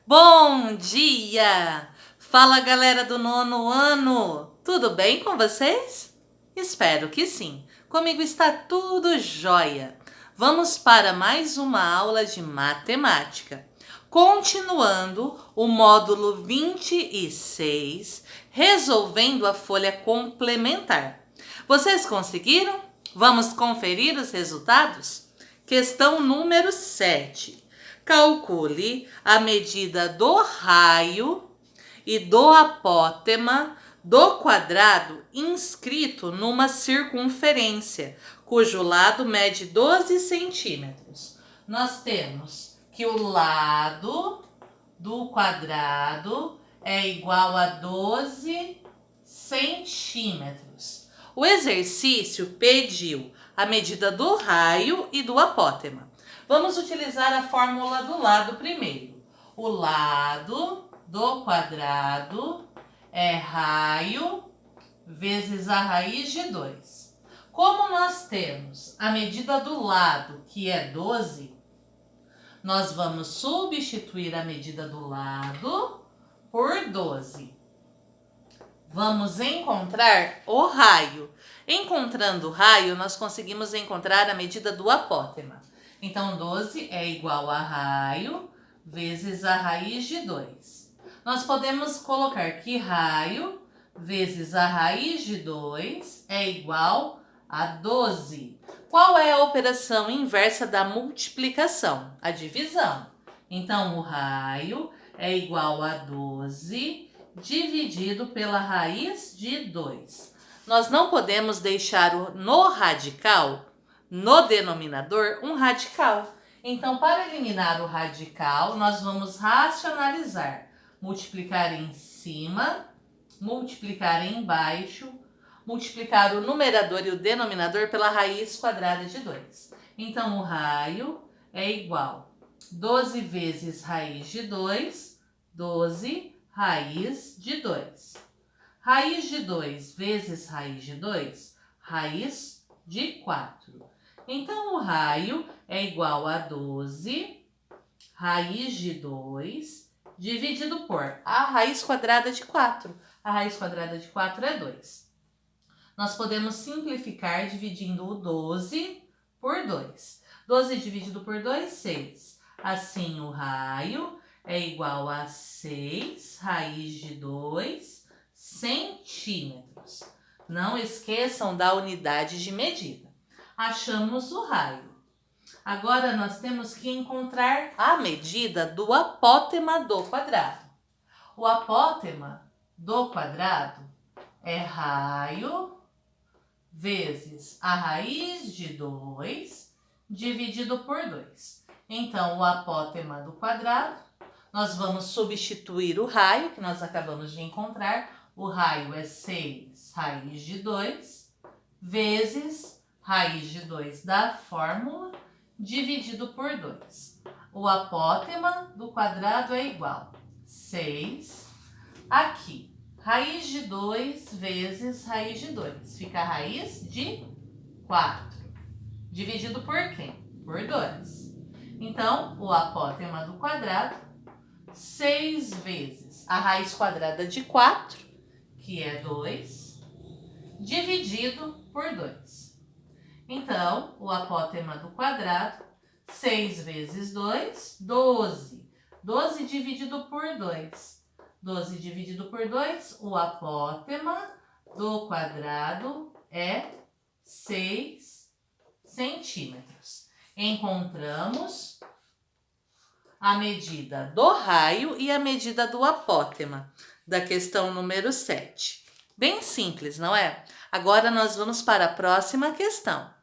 Bom dia! Fala, galera do nono ano! Tudo bem com vocês? Espero que sim. Comigo está tudo jóia. Vamos para mais uma aula de matemática. Continuando o módulo 26, resolvendo a folha complementar. Vocês conseguiram? Vamos conferir os resultados? Questão número 7. Calcule a medida do raio e do apótema do quadrado inscrito numa circunferência, cujo lado mede 12 centímetros. Nós temos que o lado do quadrado é igual a 12 centímetros. O exercício pediu a medida do raio e do apótema. Vamos utilizar a fórmula do lado primeiro. O lado do quadrado é raio vezes a raiz de 2. Como nós temos a medida do lado, que é 12, nós vamos substituir a medida do lado por 12. Vamos encontrar o raio. Encontrando o raio, nós conseguimos encontrar a medida do apótema. Então, 12 é igual a raio vezes a raiz de 2. Nós podemos colocar que raio vezes a raiz de 2 é igual a 12. Qual é a operação inversa da multiplicação? A divisão. Então, o raio é igual a 12 dividido pela raiz de 2. Nós não podemos deixar no radical, no denominador, um radical. Então, para eliminar o radical, nós vamos racionalizar. Multiplicar em cima, multiplicar embaixo, multiplicar o numerador e o denominador pela raiz quadrada de 2. Então, o raio é igual a 12 vezes raiz de 2, 12 raiz de 2. Raiz de 2 vezes raiz de 2, raiz de 4. Então, o raio é igual a 12 raiz de 2 dividido por a raiz quadrada de 4. A raiz quadrada de 4 é 2. Nós podemos simplificar dividindo o 12 por 2. 12 dividido por 2, 6. Assim, o raio é igual a 6 raiz de 2 centímetros. Não esqueçam da unidade de medida. Achamos o raio. Agora, nós temos que encontrar a medida do apótema do quadrado. O apótema do quadrado é raio vezes a raiz de 2 dividido por 2. Então, o apótema do quadrado, nós vamos substituir o raio, que nós acabamos de encontrar. O raio é 6 raiz de 2 vezes raiz de 2 da fórmula dividido por 2. O apótema do quadrado é igual a 6. Aqui, raiz de 2 vezes raiz de 2. Fica a raiz de 4. Dividido por quem? Por 2. Então, o apótema do quadrado, 6 vezes a raiz quadrada de 4, que é 2, dividido por 2. Então, o apótema do quadrado, 6 vezes 2, 12. 12 dividido por 2. 12 dividido por 2, o apótema do quadrado é 6 centímetros. Encontramos a medida do raio e a medida do apótema da questão número 7. Bem simples, não é? Agora nós vamos para a próxima questão.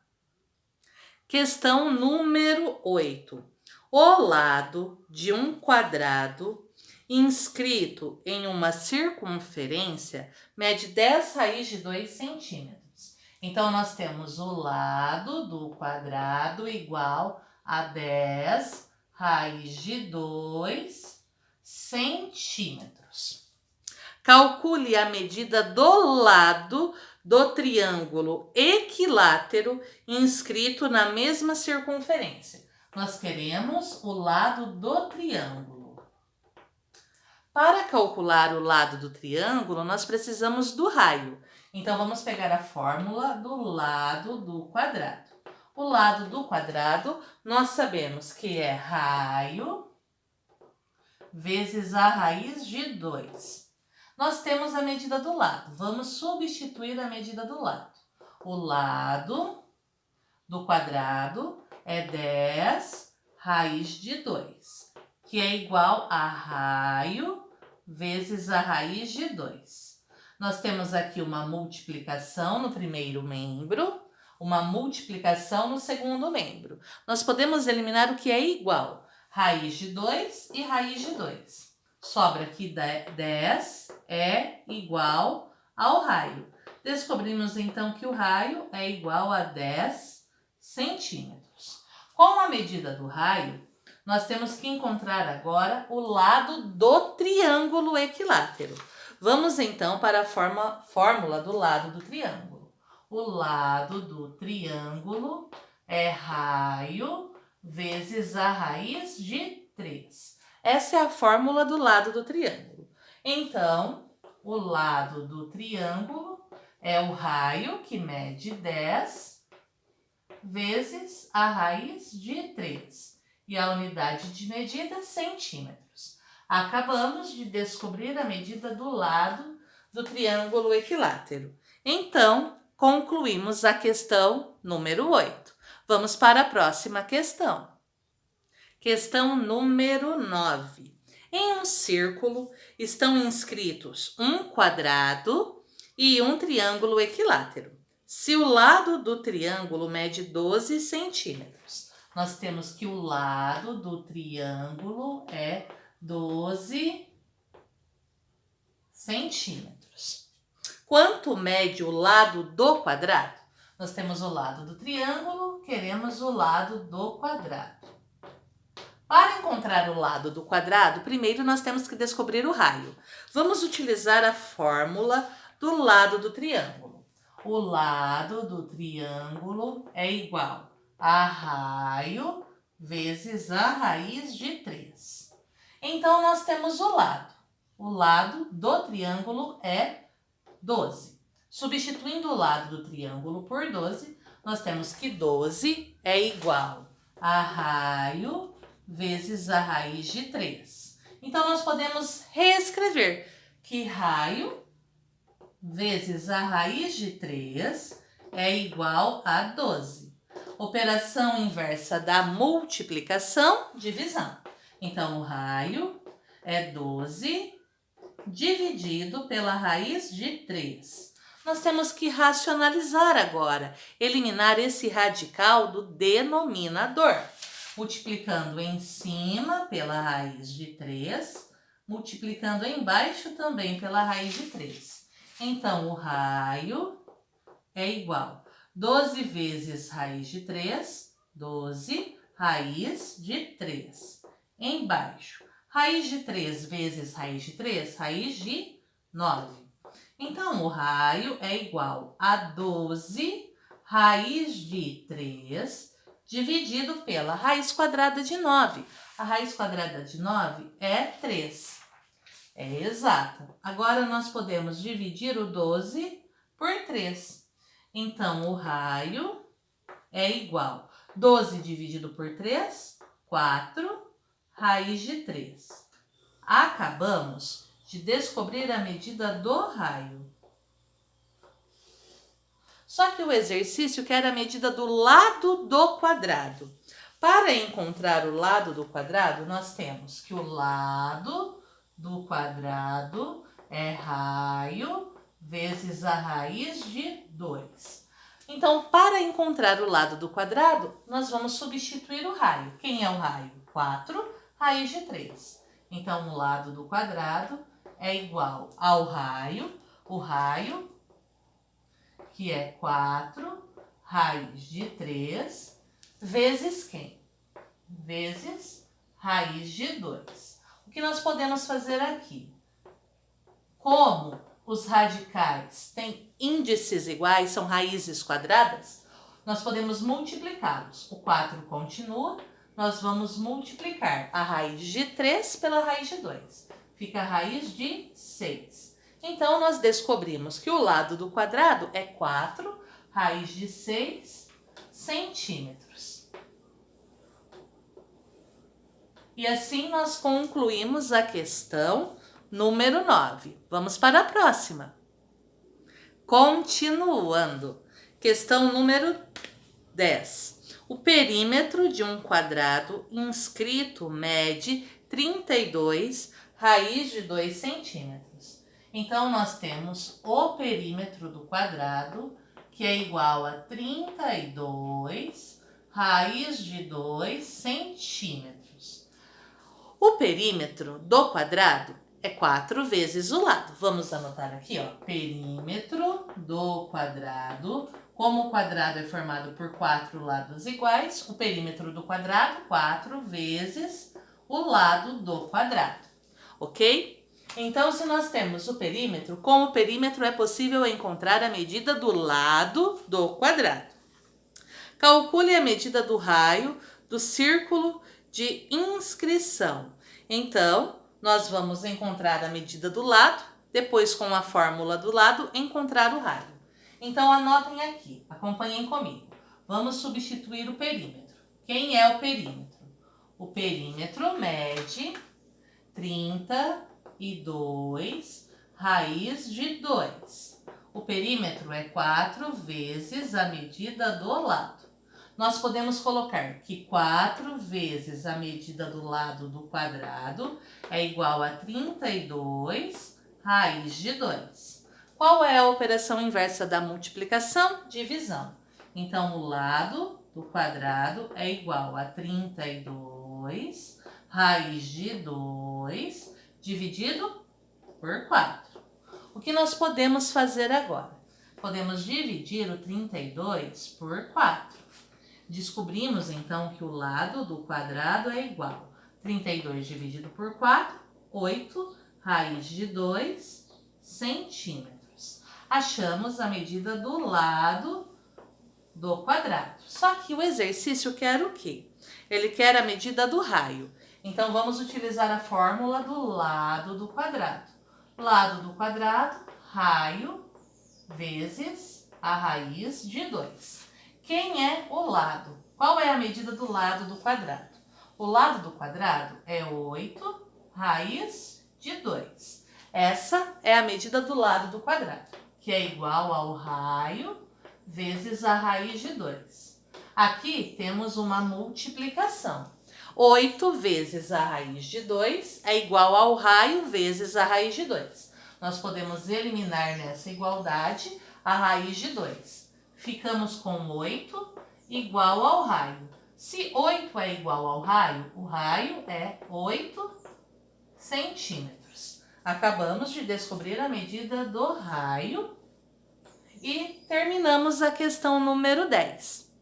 Questão número 8. O lado de um quadrado inscrito em uma circunferência mede 10 raiz de 2 centímetros. Então, nós temos o lado do quadrado igual a 10 raiz de 2 centímetros. Calcule a medida do lado do triângulo equilátero inscrito na mesma circunferência. Nós queremos o lado do triângulo. Para calcular o lado do triângulo, nós precisamos do raio. Então, vamos pegar a fórmula do lado do quadrado. O lado do quadrado, nós sabemos que é raio vezes a raiz de 2. Nós temos a medida do lado. Vamos substituir a medida do lado. O lado do quadrado é 10 raiz de 2, que é igual a raio vezes a raiz de 2. Nós temos aqui uma multiplicação no primeiro membro, uma multiplicação no segundo membro. Nós podemos eliminar o que é igual. Raiz de 2 e raiz de 2. Sobra aqui 10 é igual ao raio. Descobrimos então que o raio é igual a 10 centímetros. Com a medida do raio, nós temos que encontrar agora o lado do triângulo equilátero. Vamos então para a fórmula do lado do triângulo. O lado do triângulo é raio vezes a raiz de 3. Essa é a fórmula do lado do triângulo. Então, o lado do triângulo é o raio, que mede 10, vezes a raiz de 3. E a unidade de medida, centímetros. Acabamos de descobrir a medida do lado do triângulo equilátero. Então, concluímos a questão número 8. Vamos para a próxima questão. Questão número 9. Em um círculo estão inscritos um quadrado e um triângulo equilátero. Se o lado do triângulo mede 12 centímetros, nós temos que o lado do triângulo é 12 centímetros. Quanto mede o lado do quadrado? Nós temos o lado do triângulo, queremos o lado do quadrado. Para encontrar o lado do quadrado, primeiro nós temos que descobrir o raio. Vamos utilizar a fórmula do lado do triângulo. O lado do triângulo é igual a raio vezes a raiz de 3. Então, nós temos o lado. O lado do triângulo é 12. Substituindo o lado do triângulo por 12, nós temos que 12 é igual a raio vezes a raiz de 3. Então, nós podemos reescrever que raio vezes a raiz de 3 é igual a 12. Operação inversa da multiplicação, divisão. Então, o raio é 12 dividido pela raiz de 3. Nós temos que racionalizar agora, eliminar esse radical do denominador. Multiplicando em cima pela raiz de 3, multiplicando embaixo também pela raiz de 3. Então, o raio é igual a 12 vezes raiz de 3, 12 raiz de 3. Embaixo, raiz de 3 vezes raiz de 3, raiz de 9. Então, o raio é igual a 12 raiz de 3 dividido pela raiz quadrada de 9. A raiz quadrada de 9 é 3. É exata. Agora, nós podemos dividir o 12 por 3. Então, o raio é igual a 12 dividido por 3, 4, raiz de 3. Acabamos de descobrir a medida do raio. Só que o exercício quer a medida do lado do quadrado. Para encontrar o lado do quadrado, nós temos que o lado do quadrado é raio vezes a raiz de 2. Então, para encontrar o lado do quadrado, nós vamos substituir o raio. Quem é o raio? 4 raiz de 3. Então, o lado do quadrado é igual ao raio, o raio, que é 4 raiz de 3, vezes quem? Vezes raiz de 2. O que nós podemos fazer aqui? Como os radicais têm índices iguais, são raízes quadradas, nós podemos multiplicá-los. O 4 continua, nós vamos multiplicar a raiz de 3 pela raiz de 2. fica a raiz de 6. Então, nós descobrimos que o lado do quadrado é 4 raiz de 6 centímetros. E assim nós concluímos a questão número 9. Vamos para a próxima. Continuando. Questão número 10. O perímetro de um quadrado inscrito mede 32 raiz de 2 centímetros. Então, nós temos o perímetro do quadrado, que é igual a 32 raiz de 2 centímetros. O perímetro do quadrado é 4 vezes o lado. Vamos anotar aqui, ó. Perímetro do quadrado. Como o quadrado é formado por 4 lados iguais, o perímetro do quadrado, 4 vezes o lado do quadrado. Ok? Então, se nós temos o perímetro, com o perímetro é possível encontrar a medida do lado do quadrado. Calcule a medida do raio do círculo de inscrição. Então, nós vamos encontrar a medida do lado, depois com a fórmula do lado, encontrar o raio. Então, anotem aqui, acompanhem comigo. Vamos substituir o perímetro. Quem é o perímetro? O perímetro mede 32 raiz de 2. O perímetro é 4 vezes a medida do lado. Nós podemos colocar que 4 vezes a medida do lado do quadrado é igual a 32 raiz de 2. Qual é a operação inversa da multiplicação? Divisão. Então, o lado do quadrado é igual a 32 raiz de 2 dividido por 4. O que nós podemos fazer agora? Podemos dividir o 32 por 4. Descobrimos, então, que o lado do quadrado é igual a 32 dividido por 4, 8 raiz de 2 centímetros. Achamos a medida do lado do quadrado. Só que o exercício quer o quê? Ele quer a medida do raio. Então, vamos utilizar a fórmula do lado do quadrado. Lado do quadrado, raio, vezes a raiz de 2. Quem é o lado? Qual é a medida do lado do quadrado? O lado do quadrado é 8 raiz de 2. Essa é a medida do lado do quadrado, que é igual ao raio vezes a raiz de 2. Aqui temos uma multiplicação. 8 vezes a raiz de 2 é igual ao raio vezes a raiz de 2. Nós podemos eliminar nessa igualdade a raiz de 2. Ficamos com 8 igual ao raio. Se 8 é igual ao raio, o raio é 8 centímetros. Acabamos de descobrir a medida do raio e terminamos a questão número 10.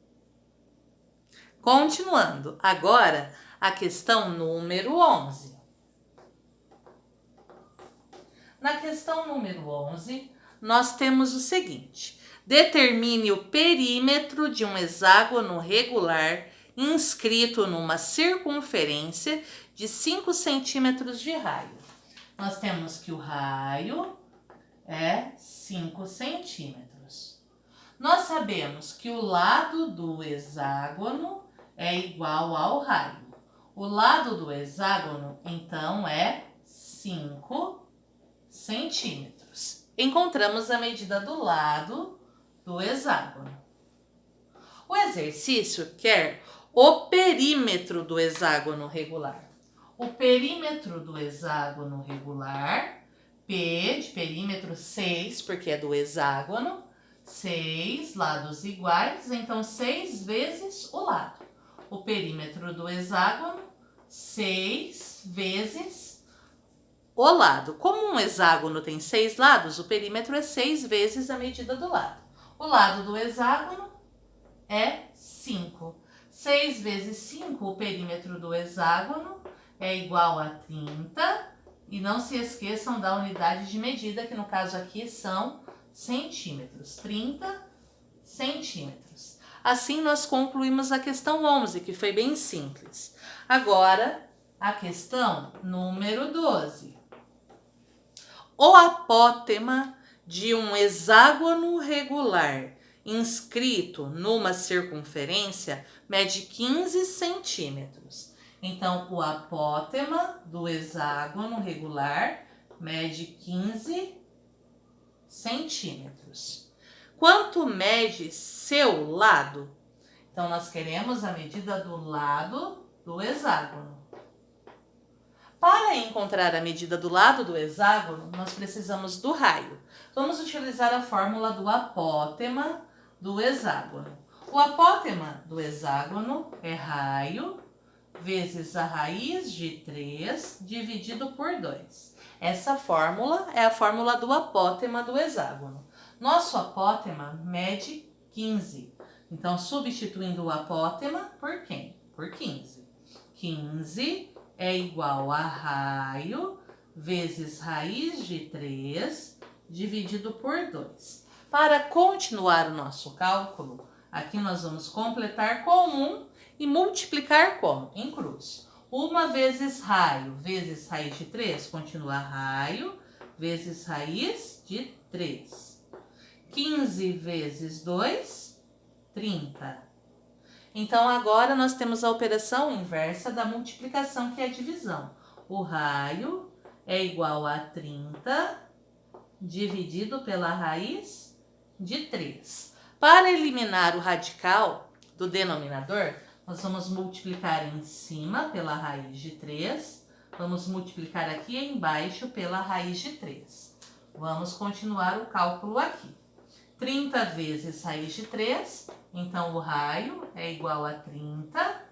Continuando, agora a questão número 11. Na questão número 11, nós temos o seguinte: determine o perímetro de um hexágono regular inscrito numa circunferência de 5 centímetros de raio. Nós temos que o raio é 5 centímetros. Nós sabemos que o lado do hexágono é igual ao raio. O lado do hexágono, então, é 5 centímetros. Encontramos a medida do lado do hexágono. O exercício quer o perímetro do hexágono regular. O perímetro do hexágono regular, P de perímetro 6, porque é do hexágono, 6 lados iguais, então 6 vezes o lado. O perímetro do hexágono, 6 vezes o lado. Como um hexágono tem 6 lados, o perímetro é 6 vezes a medida do lado. O lado do hexágono é 5. 6 vezes 5, o perímetro do hexágono é igual a 30. E não se esqueçam da unidade de medida, que no caso aqui são centímetros. 30 centímetros. Assim, nós concluímos a questão 11, que foi bem simples. Agora, a questão número 12. O apótema de um hexágono regular inscrito numa circunferência mede 15 centímetros. Então, o apótema do hexágono regular mede 15 centímetros. Quanto mede seu lado? Então, nós queremos a medida do lado do hexágono. Para encontrar a medida do lado do hexágono, nós precisamos do raio. Vamos utilizar a fórmula do apótema do hexágono. O apótema do hexágono é raio vezes a raiz de 3 dividido por 2. Essa fórmula é a fórmula do apótema do hexágono. Nosso apótema mede 15. Então, substituindo o apótema por quem? Por 15. 15 é igual a raio vezes raiz de 3 dividido por 2. Para continuar o nosso cálculo, aqui nós vamos completar com 1 e multiplicar como? Em cruz. 1 vezes raio vezes raiz de 3 continua raio vezes raiz de 3. 15 vezes 2, 30. Então, agora nós temos a operação inversa da multiplicação, que é a divisão. O raio é igual a 30 dividido pela raiz de 3. Para eliminar o radical do denominador, nós vamos multiplicar em cima pela raiz de 3. Vamos multiplicar aqui embaixo pela raiz de 3. Vamos continuar o cálculo aqui. 30 vezes raiz de 3, então o raio é igual a 30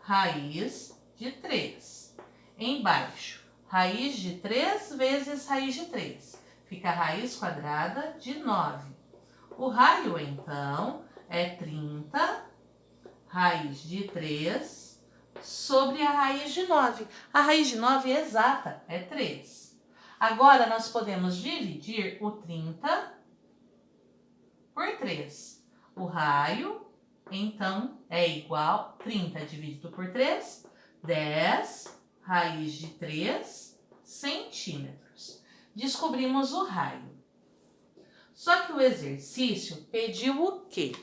raiz de 3. Embaixo, raiz de 3 vezes raiz de 3, fica a raiz quadrada de 9. O raio, então, é 30 raiz de 3 sobre a raiz de 9. A raiz de 9 é exata, é 3. Agora, nós podemos dividir o 30 por 3. O raio, então, é igual a 30 dividido por 3, 10 raiz de 3 centímetros. Descobrimos o raio. Só que o exercício pediu o quê?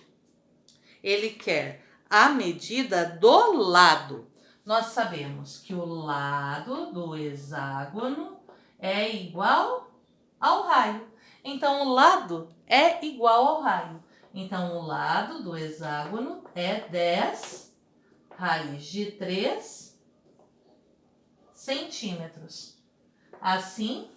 Ele quer a medida do lado. Nós sabemos que o lado do hexágono é igual ao raio. Então, o lado é igual ao raio. Então, o lado do hexágono é 10 raiz de 3 centímetros. Assim,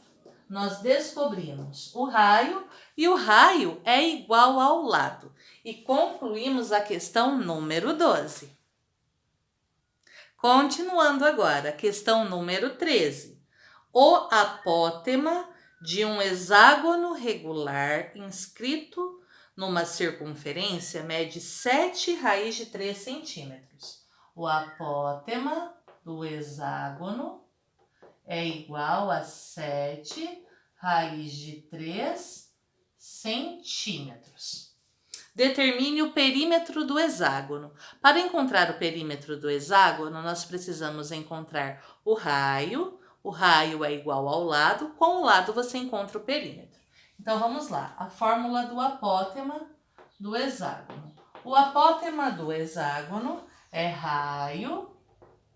nós descobrimos o raio e o raio é igual ao lado. E concluímos a questão número 12. Continuando agora, questão número 13. O apótema de um hexágono regular inscrito numa circunferência mede 7 raiz de 3 centímetros. O apótema do hexágono é igual a 7 raiz de 3 centímetros. Determine o perímetro do hexágono. Para encontrar o perímetro do hexágono, nós precisamos encontrar o raio. O raio é igual ao lado. Com o lado, você encontra o perímetro. Então, vamos lá. A fórmula do apótema do hexágono. O apótema do hexágono é raio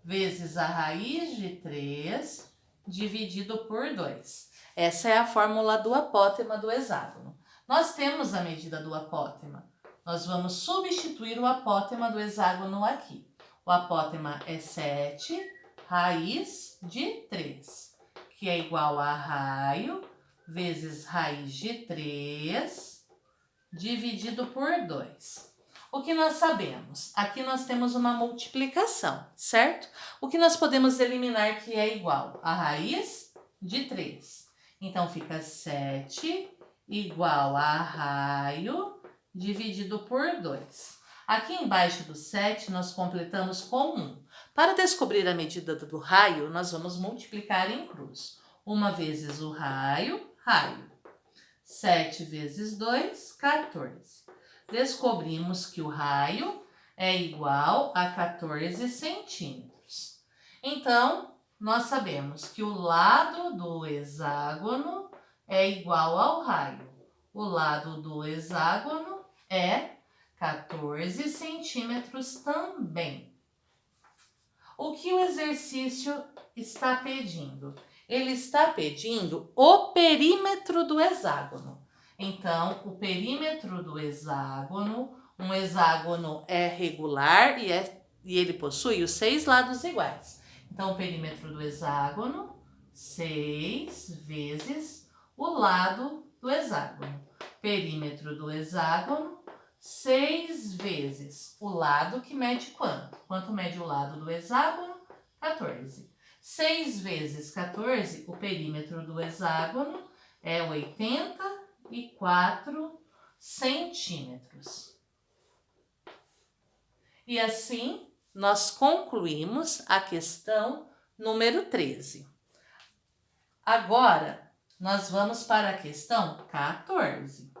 vezes a raiz de 3 dividido por 2. Essa é a fórmula do apótema do hexágono. Nós temos a medida do apótema. Nós vamos substituir o apótema do hexágono aqui. O apótema é 7 raiz de 3, que é igual a raio vezes raiz de 3 dividido por 2. O que nós sabemos? Aqui nós temos uma multiplicação, certo? O que nós podemos eliminar que é igual a raiz de 3. Então, fica 7 igual a raio dividido por 2. Aqui embaixo do 7, nós completamos com 1. Para descobrir a medida do raio, nós vamos multiplicar em cruz. 1 vezes o raio, raio. 7 vezes 2, 14. Descobrimos que o raio é igual a 14 centímetros. Então, nós sabemos que o lado do hexágono é igual ao raio. O lado do hexágono é 14 centímetros também. O que o exercício está pedindo? Ele está pedindo o perímetro do hexágono. Então, o perímetro do hexágono, um hexágono é regular e ele possui os 6 lados iguais. Então, o perímetro do hexágono, 6 vezes o lado do hexágono. Perímetro do hexágono, 6 vezes o lado que mede quanto? Quanto mede o lado do hexágono? 14. 6 vezes 14, o perímetro do hexágono é 84 centímetros. E assim, nós concluímos a questão número 13. Agora, nós vamos para a questão 14.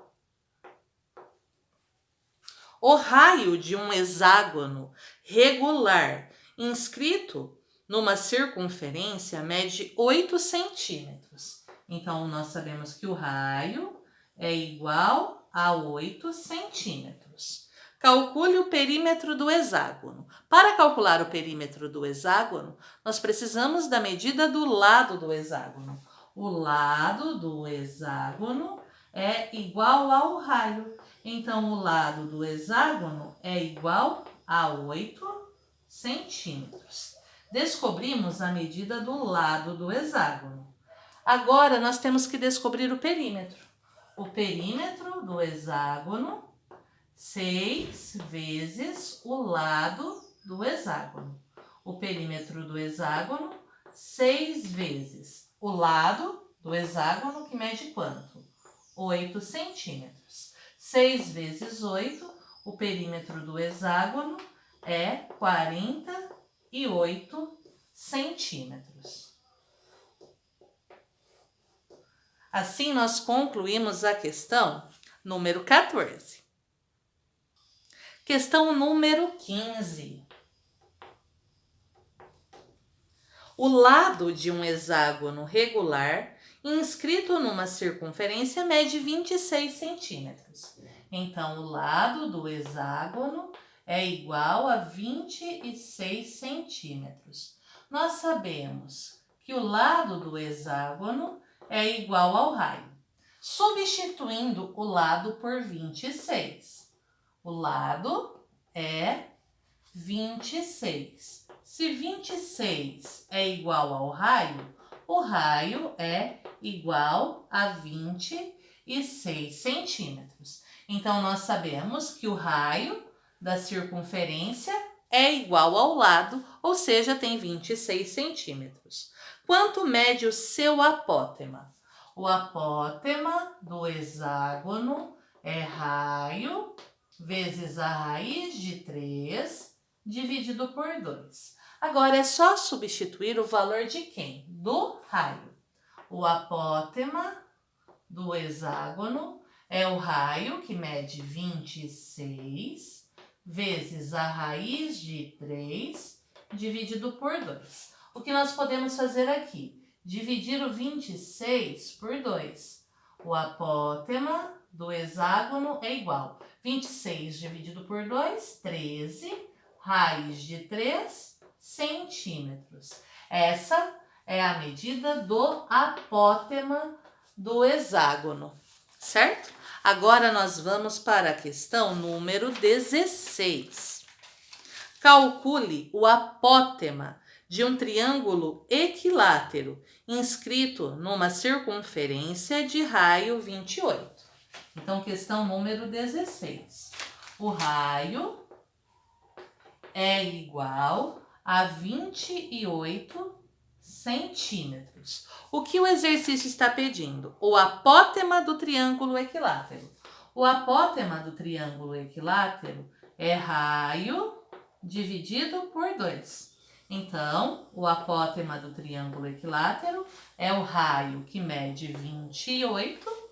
O raio de um hexágono regular inscrito numa circunferência mede 8 centímetros. Então, nós sabemos que o raio é igual a 8 centímetros. Calcule o perímetro do hexágono. Para calcular o perímetro do hexágono, nós precisamos da medida do lado do hexágono. O lado do hexágono é igual ao raio. Então, o lado do hexágono é igual a 8 centímetros. Descobrimos a medida do lado do hexágono. Agora, nós temos que descobrir o perímetro. O perímetro do hexágono, 6 vezes o lado do hexágono. O perímetro do hexágono, 6 vezes o lado do hexágono, que mede quanto? 8 centímetros. 6 vezes 8, o perímetro do hexágono é 48 centímetros. Assim, nós concluímos a questão número 14. Questão número 15. O lado de um hexágono regular inscrito numa circunferência mede 26 centímetros. Então, o lado do hexágono é igual a 26 centímetros. Nós sabemos que o lado do hexágono é igual ao raio. Substituindo o lado por 26. O lado é 26. Se 26 é igual ao raio, o raio é igual a 26 centímetros. Então, nós sabemos que o raio da circunferência é igual ao lado, ou seja, tem 26 centímetros. Quanto mede o seu apótema? O apótema do hexágono é raio vezes a raiz de 3 dividido por 2. Agora é só substituir o valor de quem? Do raio. O apótema do hexágono é o raio, que mede 26, vezes a raiz de 3 dividido por 2. O que nós podemos fazer aqui? Dividir o 26 por 2. O apótema do hexágono é igual. 26 dividido por 2, 13, raiz de 3 centímetros. Essa é a medida do apótema do hexágono, certo? Agora nós vamos para a questão número 16. Calcule o apótema de um triângulo equilátero inscrito numa circunferência de raio 28. Então, questão número 16. O raio é igual a 28 centímetros. O que o exercício está pedindo? O apótema do triângulo equilátero. O apótema do triângulo equilátero é raio dividido por 2. Então, o apótema do triângulo equilátero é o raio, que mede 28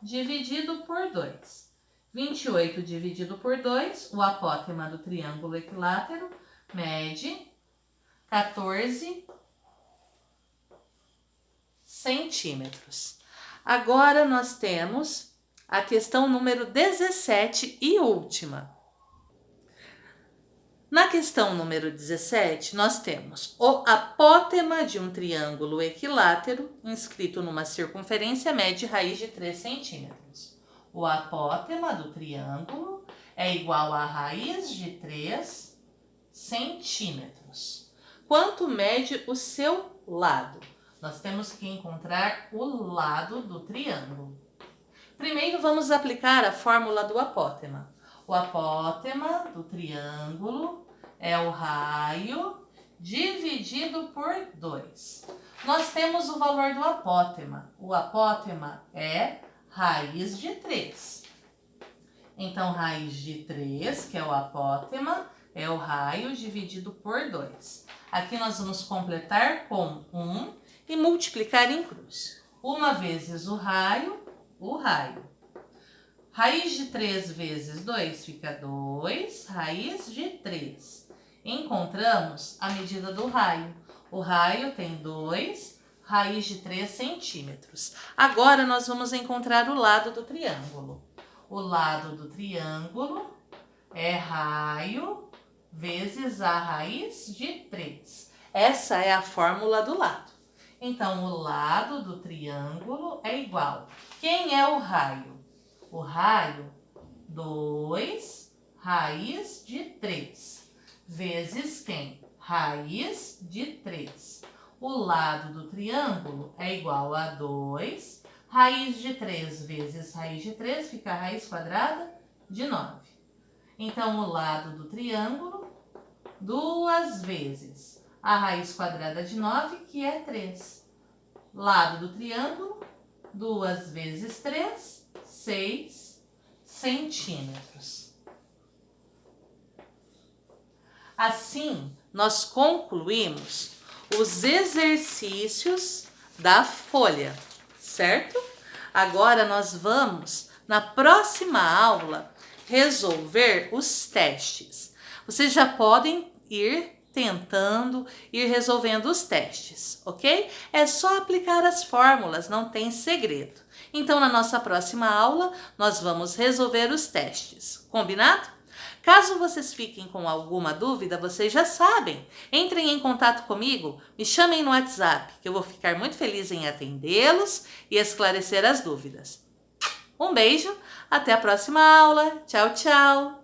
dividido por 2. 28 dividido por 2, o apótema do triângulo equilátero mede 14 centímetros. Agora nós temos a questão número 17 e última. Na questão número 17, nós temos o apótema de um triângulo equilátero inscrito numa circunferência mede raiz de 3 centímetros. O apótema do triângulo é igual a raiz de 3 centímetros. Quanto mede o seu lado? Nós temos que encontrar o lado do triângulo. Primeiro vamos aplicar a fórmula do apótema. O apótema do triângulo é o raio dividido por 2. Nós temos o valor do apótema. O apótema é raiz de 3. Então, raiz de 3, que é o apótema, é o raio dividido por 2. Aqui nós vamos completar com 1 e multiplicar em cruz. 1 vezes o raio. Raiz de 3 vezes 2 fica 2, raiz de 3. Encontramos a medida do raio. O raio tem 2, raiz de 3 centímetros. Agora nós vamos encontrar o lado do triângulo. O lado do triângulo é raio vezes a raiz de 3. Essa é a fórmula do lado. Então, o lado do triângulo é igual. Quem é o raio? O raio, 2 raiz de 3, vezes quem? Raiz de 3. O lado do triângulo é igual a 2, raiz de 3 vezes raiz de 3, fica a raiz quadrada de 9. Então, o lado do triângulo, 2 vezes a raiz quadrada de 9, que é 3. Lado do triângulo, 2 vezes 3, 6 centímetros. Assim, nós concluímos os exercícios da folha, certo? Agora nós vamos, na próxima aula, resolver os testes. Vocês já podem ir tentando, ir resolvendo os testes, ok? É só aplicar as fórmulas, não tem segredo. Então, na nossa próxima aula, nós vamos resolver os testes. Combinado? Caso vocês fiquem com alguma dúvida, vocês já sabem. Entrem em contato comigo, me chamem no WhatsApp, que eu vou ficar muito feliz em atendê-los e esclarecer as dúvidas. Um beijo, até a próxima aula. Tchau, tchau!